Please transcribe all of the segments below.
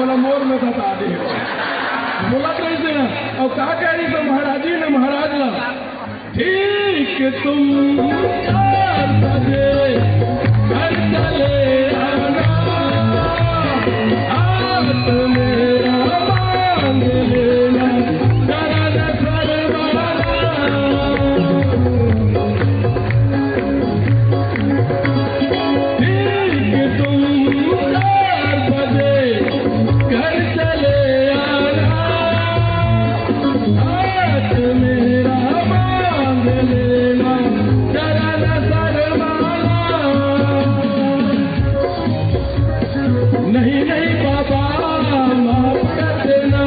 बोला मोर में बता दे बोला कैसे और कहा कह रही तो महाराज जी ने महाराज ला ठीक तुम 4 बजे घर चले आना हाथ मेरा मांग लेना शरण सरवाना ठीक तुम 4 बजे घर चले आना हाथ मेरा मांग लेना शरण सरवाना नहीं नहीं बाबा माफ कर देना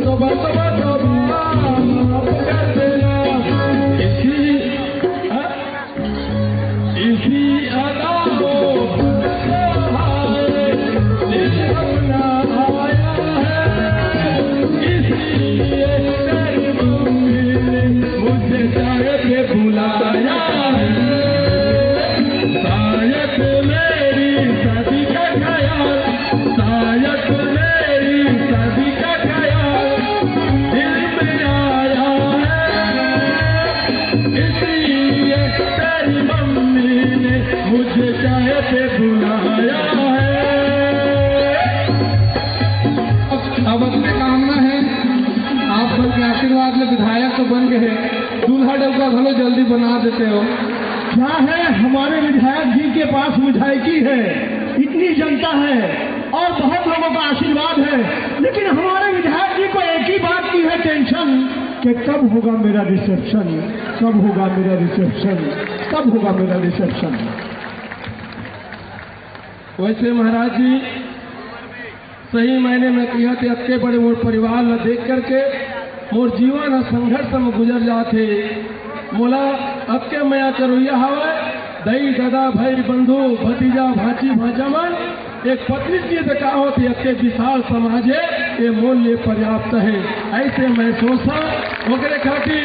तोबा तोबा तोबा माफ कर देना इसी अदा को सहारे दिल अपना आया है इसलिए तेरी मम्मी ने मुझे चाय पे बुलाया है शायद मेरी शादी का ख्याल शायद मेरी शादी का ख्याल दिल में आया है इसलिए तेरी मम्मी ने मुझे चाय पे बुलाया है। अब अपने काम में है आप सबके आशीर्वाद में विधायक तो बन गए दूल्हा डबका भलो जल्दी बना देते हो। क्या है हमारे विधायक जी के पास विधायकी है इतनी जनता है और बहुत लोगों का आशीर्वाद है लेकिन हमारे विधायक जी को एक ही बात की है टेंशन कि कब होगा मेरा रिसेप्शन कब होगा मेरा रिसेप्शन कब होगा मेरा रिसेप्शन। वैसे महाराज जी सही मायने में किया थे अत्ते बड़े मोर परिवार न देख करके मोर जीवन संघर्ष में गुजर जाते मोला अबके मया चरोइया हवा दई दादा भाई बंधु भतीजा भाची भाजामन एक पत्नी की तो का होती अत्ते विशाल समाज है ये मूल्य पर्याप्त है ऐसे मैं सोचता वगैरह खाती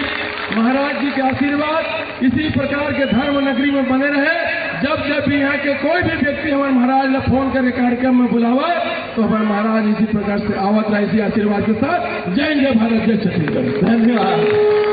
महाराज जी के आशीर्वाद इसी प्रकार के धर्म नगरी में बने रहे जब जब भी यहाँ के कोई भी व्यक्ति हमारे महाराज ने फोन करके कार्यक्रम में बुलावा तो हमारे महाराज इसी प्रकार से आवत रहे इसी आशीर्वाद के साथ जय जय भारत जय छत्तीसगढ़। धन्यवाद।